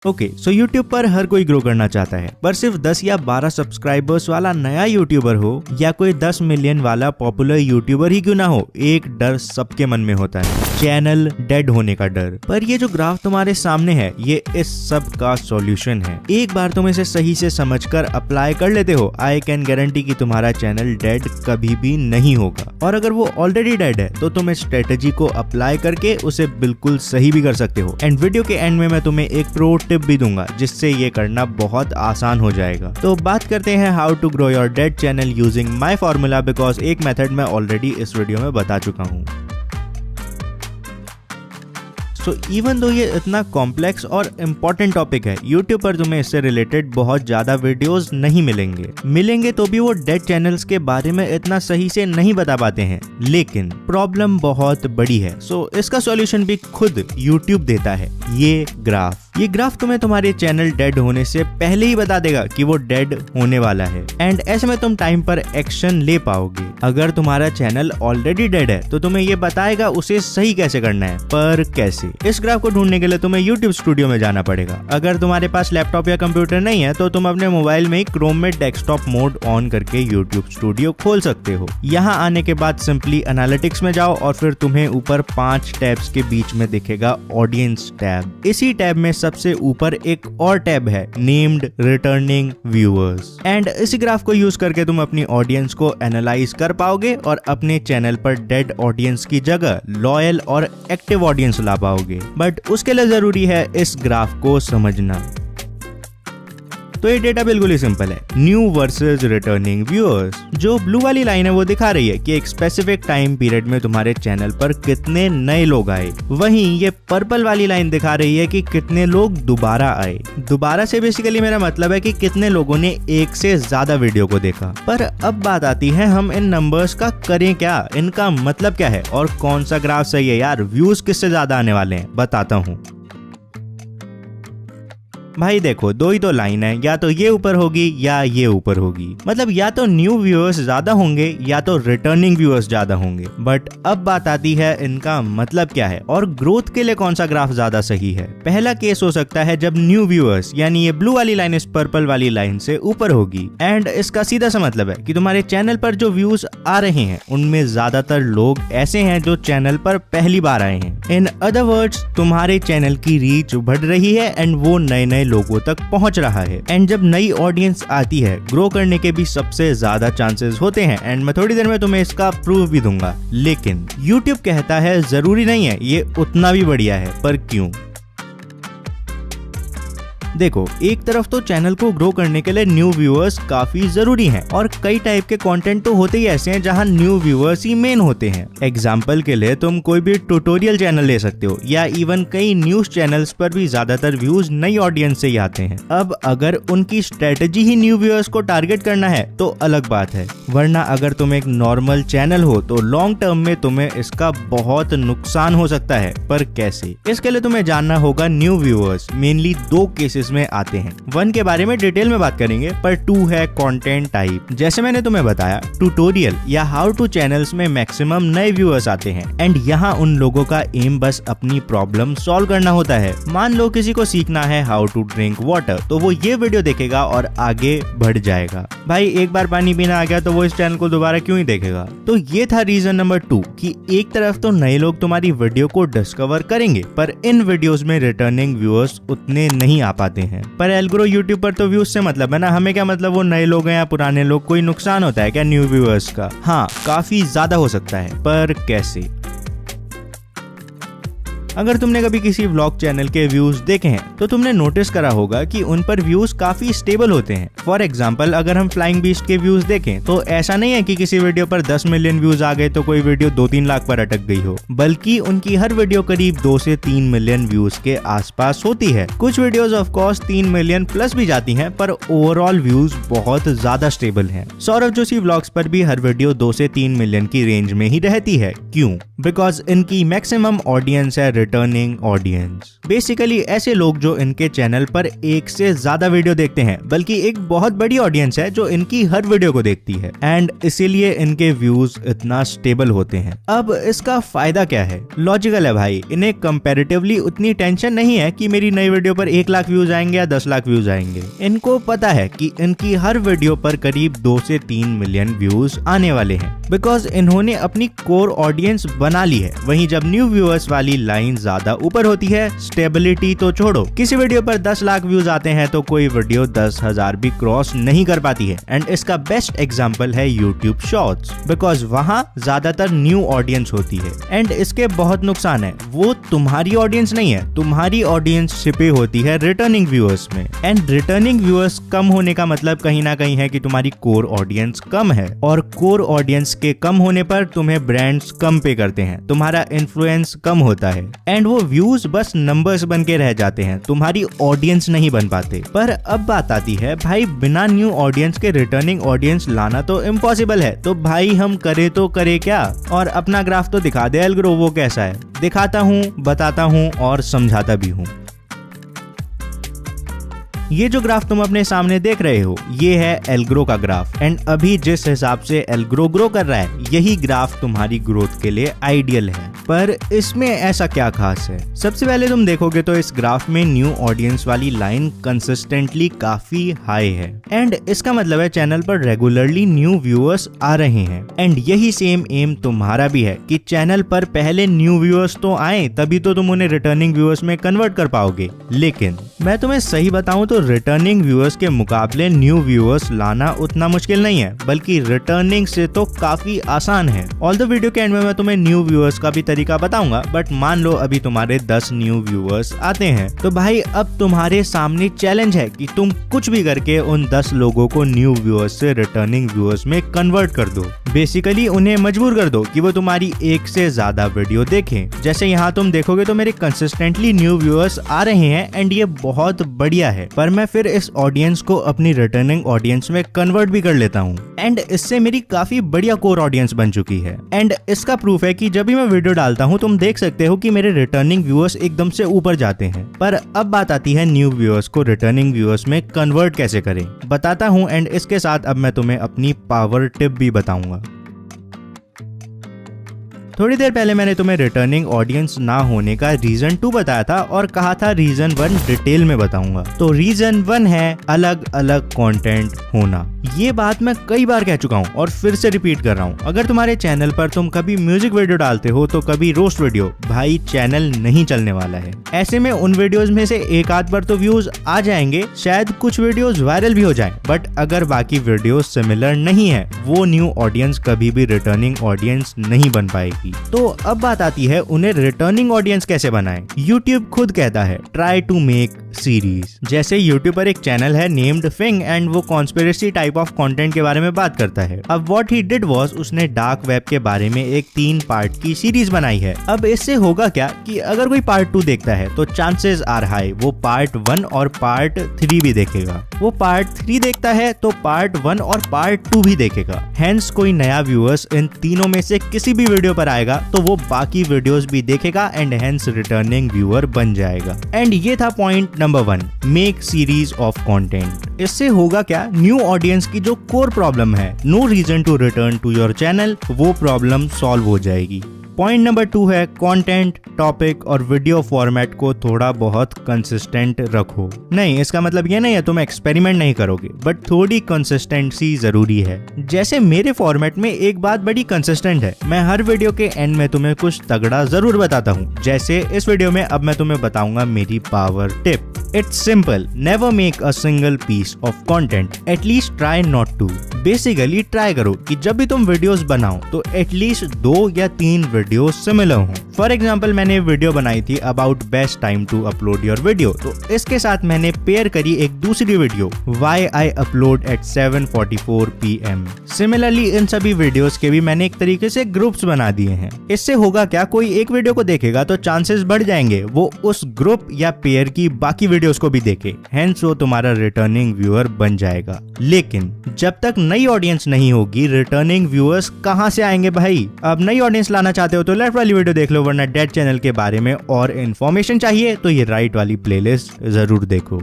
Okay, सो YouTube पर हर कोई grow करना चाहता है, पर सिर्फ 10 या 12 सब्सक्राइबर्स वाला नया यूट्यूबर हो या कोई 10 मिलियन वाला पॉपुलर यूट्यूबर ही क्यों ना हो, एक डर सबके मन में होता है, चैनल डेड होने का डर। पर ये जो ग्राफ तुम्हारे सामने है, ये इस सब का सॉल्यूशन है। एक बार तुम इसे सही से समझकर अप्लाई कर लेते हो, आई कैन गारंटी कि तुम्हारा चैनल डेड कभी भी नहीं होगा। और अगर वो ऑलरेडी डेड है तो तुम इस स्ट्रेटेजी को अप्लाई करके उसे बिल्कुल सही भी कर सकते हो। एंड वीडियो के एंड में मैं तुम्हें एक प्रो टिप भी दूंगा जिससे ये करना बहुत आसान हो जाएगा। तो बात करते हैं how to grow your dead channel using my formula, because एक मेथड मैं ऑलरेडी इस वीडियो में बता चुका हूँ। तो इवन दो ये इतना कॉम्प्लेक्स और इम्पोर्टेंट टॉपिक है, YouTube पर तुम्हें इससे रिलेटेड बहुत ज्यादा वीडियोस नहीं मिलेंगे तो भी वो डेड चैनल्स के बारे में इतना सही से नहीं बता पाते हैं। लेकिन प्रॉब्लम बहुत बड़ी है, सो इसका सॉल्यूशन भी खुद YouTube देता है। ये ग्राफ तुम्हें तुम्हारे चैनल डेड होने से पहले ही बता देगा कि वो डेड होने वाला है, एंड ऐसे में तुम टाइम पर एक्शन ले पाओगे। अगर तुम्हारा चैनल ऑलरेडी डेड है तो तुम्हें ये बताएगा उसे सही कैसे करना है। पर कैसे? इस ग्राफ को ढूंढने के लिए तुम्हें YouTube स्टूडियो में जाना पड़ेगा। अगर तुम्हारे पास लैपटॉप या कंप्यूटर नहीं है तो तुम अपने मोबाइल में ही क्रोम में डेस्कटॉप मोड ऑन करके YouTube स्टूडियो खोल सकते हो। यहाँ आने के बाद सिंपली एनालिटिक्स में जाओ और फिर तुम्हें ऊपर 5 टैब्स के बीच में दिखेगा ऑडियंस टैब। इसी टैब में सबसे ऊपर एक और टैब है नेम्ड रिटर्निंग व्यूअर्स, एंड इसी ग्राफ को यूज करके तुम अपनी ऑडियंस को एनालाइज कर पाओगे और अपने चैनल पर डेड ऑडियंस की जगह लॉयल और एक्टिव ऑडियंस ला पाओगे। बट उसके लिए जरूरी है इस ग्राफ को समझना। तो ये डेटा बिल्कुल ही सिंपल है, न्यू वर्सेस रिटर्निंग व्यूअर्स। जो ब्लू वाली लाइन है वो दिखा रही है कि एक स्पेसिफिक टाइम पीरियड में तुम्हारे चैनल पर कितने नए लोग आए। वहीं ये पर्पल वाली लाइन दिखा रही है कि कितने लोग दोबारा आए। दोबारा से बेसिकली मेरा मतलब है कि कितने लोगों ने एक से ज्यादा वीडियो को देखा। पर अब बात आती है हम इन नंबर्स का करें क्या, इनका मतलब क्या है और कौन सा ग्राफ सही है यार, व्यूज किससे ज्यादा आने वाले हैं, बताता हूँ। भाई देखो, दो ही तो लाइन है, या तो ये ऊपर होगी या ये ऊपर होगी। मतलब या तो न्यू व्यूअर्स ज्यादा होंगे या तो रिटर्निंग व्यूअर्स ज्यादा होंगे। बट अब बात आती है इनका मतलब क्या है और ग्रोथ के लिए कौन सा ग्राफ ज्यादा सही है। पहला केस हो सकता है जब न्यू व्यूअर्स यानी ये ब्लू वाली लाइन इस पर्पल वाली लाइन से ऊपर होगी, एंड इसका सीधा सा मतलब है कि तुम्हारे चैनल पर जो व्यूज आ रहे हैं उनमें ज्यादातर लोग ऐसे हैं जो चैनल पर पहली बार आए हैं। इन अदर वर्ड्स, तुम्हारे चैनल की रीच बढ़ रही है एंड वो नए लोगों तक पहुंच रहा है। एंड जब नई ऑडियंस आती है, ग्रो करने के भी सबसे ज्यादा चांसेस होते हैं, एंड मैं थोड़ी देर में तुम्हें इसका प्रूफ भी दूंगा। लेकिन YouTube कहता है जरूरी नहीं है ये उतना भी बढ़िया है। पर क्यों? देखो, एक तरफ तो चैनल को ग्रो करने के लिए न्यू व्यूअर्स काफी जरूरी हैं, और कई टाइप के कंटेंट तो होते ही ऐसे हैं जहां न्यू व्यूअर्स ही मेन होते हैं। एग्जांपल के लिए तुम कोई भी ट्यूटोरियल चैनल ले सकते हो, या इवन कई न्यूज चैनल्स पर भी ज्यादातर व्यूज नई ऑडियंस से ही आते हैं। अब अगर उनकी स्ट्रेटेजी ही न्यू व्यूअर्स को टारगेट करना है तो अलग बात है, वरना अगर तुम एक नॉर्मल चैनल हो तो लॉन्ग टर्म में तुम्हें इसका बहुत नुकसान हो सकता है। पर कैसे? इसके लिए तुम्हें जानना होगा न्यू व्यूअर्स मेनली 2 केसेस में आते हैं। 1 के बारे में डिटेल में बात करेंगे, पर 2 है कंटेंट टाइप। जैसे मैंने तुम्हें बताया, ट्यूटोरियल या हाउ टू चैनल्स में मैक्सिमम नए व्यूअर्स आते हैं, एंड यहाँ उन लोगों का एम बस अपनी प्रॉब्लम सॉल्व करना होता है। मान लो किसी को सीखना है हाउ टू ड्रिंक वाटर, तो वो ये वीडियो देखेगा और आगे बढ़ जाएगा। भाई एक बार पानी पीना आ गया तो वो इस चैनल को दोबारा क्यों ही देखेगा? तो ये था रीजन नंबर 2 कि एक तरफ तो नए लोग तुम्हारी वीडियो को डिस्कवर करेंगे, पर इन वीडियोस में रिटर्निंग व्यूअर्स उतने नहीं आ पाते हैं। पर एल्गोरो यूट्यूब पर तो व्यूज से मतलब है ना, हमें क्या मतलब वो नए लोग हैं या पुराने लोग, कोई नुकसान होता है क्या न्यू व्यूअर्स का? हाँ, काफी ज्यादा हो सकता है। पर कैसे? अगर तुमने कभी किसी व्लॉग चैनल के व्यूज देखे हैं तो तुमने नोटिस करा होगा कि उन पर व्यूज काफी स्टेबल होते हैं। फॉर एग्जांपल, अगर हम फ्लाइंग बीस्ट के व्यूज देखें तो ऐसा नहीं है कि किसी वीडियो पर 10 मिलियन व्यूज आ गए तो कोई वीडियो 2-3 लाख पर अटक गई हो, बल्कि उनकी हर वीडियो करीब 2 से 3 मिलियन व्यूज के आसपास होती है। कुछ videos of course 3 million plus भी जाती हैं, पर ओवरऑल व्यूज बहुत ज्यादा स्टेबल हैं। सौरभ जोशी व्लॉग्स पर भी हर वीडियो 2 से 3 मिलियन की रेंज में ही रहती है। क्यों? बिकॉज इनकी मैक्सिमम ऑडियंस है रिटर्निंग ऑडियंस। बेसिकली ऐसे लोग जो इनके चैनल पर एक से ज्यादा वीडियो देखते हैं, बल्कि एक बहुत बड़ी ऑडियंस है जो इनकी हर वीडियो को देखती है एंड इसीलिए इनके व्यूज इतना स्टेबल होते हैं। अब इसका फायदा क्या है? लॉजिकल है भाई, इन्हें कंपैरेटिवली उतनी टेंशन नहीं है कि मेरी नई वीडियो पर 1 लाख व्यूज आएंगे या 10 लाख व्यूज आएंगे। इनको पता है कि इनकी हर वीडियो पर करीब 2 से 3 मिलियन व्यूज आने वाले हैं, बिकॉज इन्होंने अपनी कोर ऑडियंस बना ली है। वहीं जब न्यू व्यूअर्स वाली लाइन ज्यादा ऊपर होती है, स्टेबिलिटी तो छोड़ो, किसी वीडियो पर 10 लाख व्यूज आते हैं तो कोई वीडियो 10,000 भी क्रॉस नहीं कर पाती है। एंड इसका बेस्ट एग्जांपल है यूट्यूब शॉर्ट्स, बिकॉज वहां ज्यादातर न्यू ऑडियंस होती है। एंड इसके बहुत नुकसान है, वो तुम्हारी ऑडियंस नहीं है, तुम्हारी ऑडियंस छिपी होती है रिटर्निंग व्यूअर्स में। एंड रिटर्निंग व्यूअर्स कम होने का मतलब कहीं ना कहीं है कि तुम्हारी कोर ऑडियंस कम है, और कोर ऑडियंस के कम होने पर तुम्हें ब्रांड्स कम पे करते हैं, तुम्हारा इन्फ्लुएंस कम होता है एंड वो व्यूज बस नंबर्स बन के रह जाते हैं, तुम्हारी ऑडियंस नहीं बन पाते। पर अब बात आती है भाई, बिना न्यू ऑडियंस के रिटर्निंग ऑडियंस लाना तो इम्पॉसिबल है, तो भाई हम करे तो करे क्या? और अपना ग्राफ तो दिखा दे एल्ग्रो, वो कैसा है? दिखाता हूँ, बताता हूँ और समझाता भी हूँ। ये जो ग्राफ तुम अपने सामने देख रहे हो, ये है एल्ग्रो का ग्राफ। एंड अभी जिस हिसाब से एल्ग्रो ग्रो कर रहा है, यही ग्राफ तुम्हारी ग्रोथ के लिए आइडियल है। पर इसमें ऐसा क्या खास है? सबसे पहले तुम देखोगे तो इस ग्राफ में न्यू ऑडियंस वाली लाइन कंसिस्टेंटली काफी हाई है एंड इसका मतलब है चैनल पर रेगुलरली न्यू व्यूअर्स आ रहे हैं। एंड यही सेम एम तुम्हारा भी है कि चैनल पर पहले न्यू व्यूअर्स तो आए, तभी तो तुम उन्हें रिटर्निंग व्यूअर्स में कन्वर्ट कर पाओगे। लेकिन मैं तुम्हें सही बताऊं तो रिटर्निंग व्यूअर्स के मुकाबले न्यू व्यूअर्स लाना उतना मुश्किल नहीं है, बल्कि रिटर्निंग से तो काफी आसान है। ऑल द वीडियो के एंड में मैं तुम्हें न्यू व्यूअर्स का भी तरीका बताऊंगा, बट मान लो अभी तुम्हारे 10 न्यू व्यूअर्स आते हैं, तो भाई अब तुम्हारे सामने चैलेंज है कि तुम कुछ भी करके उन 10 लोगों को न्यू व्यूअर्स से रिटर्निंग व्यूअर्स में कन्वर्ट कर दो। बेसिकली उन्हें मजबूर कर दो कि वो तुम्हारी एक से ज्यादा वीडियो देखें। जैसे यहाँ तुम देखोगे तो मेरे कंसिस्टेंटली न्यू व्यूअर्स आ रहे हैं एंड ये बहुत बढ़िया है, पर मैं फिर इस ऑडियंस को अपनी रिटर्निंग ऑडियंस में कन्वर्ट भी कर लेता हूँ एंड इससे मेरी काफी बढ़िया कोर ऑडियंस बन चुकी है। एंड इसका प्रूफ है कि जब भी मैं वीडियो डालता हूँ तुम देख सकते हो कि मेरे रिटर्निंग व्यूअर्स एकदम से ऊपर जाते हैं। पर अब बात आती है न्यू व्यूअर्स को रिटर्निंग व्यूअर्स में कन्वर्ट कैसे करें, बताता हूँ। एंड इसके साथ अब मैं तुम्हें अपनी पावर टिप भी बताऊंगा। थोड़ी देर पहले मैंने तुम्हें रिटर्निंग ऑडियंस ना होने का रीजन 2 बताया था और कहा था रीजन 1 डिटेल में बताऊंगा। तो रीजन 1 है अलग अलग कंटेंट होना। ये बात मैं कई बार कह चुका हूँ और फिर से रिपीट कर रहा हूँ। अगर तुम्हारे चैनल पर तुम कभी म्यूजिक वीडियो डालते हो तो कभी रोस्ट वीडियो, भाई चैनल नहीं चलने वाला है। ऐसे में उन वीडियोस में से एक आध पर तो व्यूज आ जाएंगे, शायद कुछ वीडियोस वायरल भी हो जाएं, बट अगर बाकी वीडियोस सिमिलर नहीं है, वो न्यू ऑडियंस कभी भी रिटर्निंग ऑडियंस नहीं बन पाएगी। तो अब बात आती है उन्हें रिटर्निंग ऑडियंस कैसे बनाएं। YouTube खुद कहता है ट्राई टू मेक सीरीज। जैसे YouTube पर एक चैनल है नेम्ड फिंग एंड वो कॉन्स्पिरेसी टाइप ऑफ कंटेंट के बारे में बात करता है। अब व्हाट ही डिड वाज उसने डार्क वेब के बारे में एक 3 पार्ट की सीरीज बनाई है। अब इससे होगा क्या कि अगर कोई पार्ट 2 देखता है तो चांसेस आर हाई वो पार्ट 1 और पार्ट 3 भी देखेगा। वो पार्ट 3 देखता है तो पार्ट 1 और पार्ट 2 भी देखेगा। हेंस कोई नया व्यूअर्स इन तीनों में से किसी भी वीडियो पर आएगा तो वो बाकी वीडियोस भी देखेगा एंड हेंस रिटर्निंग व्यूअर बन जाएगा। एंड ये था point number 1, make series of content. इससे होगा क्या, न्यू ऑडियंस की जो कोर प्रॉब्लम है, no reason to return to your channel, वो प्रॉब्लम सॉल्व हो जाएगी। पॉइंट नंबर 2 है कंटेंट, टॉपिक और वीडियो फॉर्मेट को थोड़ा बहुत कंसिस्टेंट रखो। नहीं, इसका मतलब ये नहीं है तुम एक्सपेरिमेंट नहीं करोगे, बट थोड़ी कंसिस्टेंसी जरूरी है। जैसे मेरे फॉर्मेट में एक बात बड़ी कंसिस्टेंट है, मैं हर वीडियो के एंड में तुम्हें कुछ तगड़ा जरूर बताता हूँ। जैसे इस वीडियो में अब मैं तुम्हें बताऊंगा मेरी power tip. It's simple. Never make a single piece of content. At least try not to. Basically try करो कि जब भी तुम वीडियोस बनाओ तो एटलीस्ट 2 या 3 वीडियो सिमिलर हो। फॉर एग्जाम्पल मैंने वीडियो बनाई थी about best time to upload your video, तो इसके साथ मैंने पेयर करी एक दूसरी video Why I upload at 7:44 PM। Similarly इन सभी वीडियोस के भी मैंने एक तरीके से ग्रुप्स बना दिए हैं। इससे होगा क्या, कोई एक वीडियो को देखेगा तो चांसेस बढ़ जाएंगे वो उस ग्रुप या पेयर की बाकी वीडियोस को भी देखे, हेंस वो तुम्हारा रिटर्निंग व्यूअर बन जाएगा। लेकिन जब तक नई ऑडियंस नहीं होगी, रिटर्निंग व्यूअर्स कहां से आएंगे भाई? अब नई ऑडियंस लाना चाहते हो चाहते हो तो लेफ्ट वाली वीडियो देख लो, वरना डेड चैनल के बारे में और इन्फॉर्मेशन चाहिए तो ये राइट वाली प्लेलिस्ट जरूर देखो।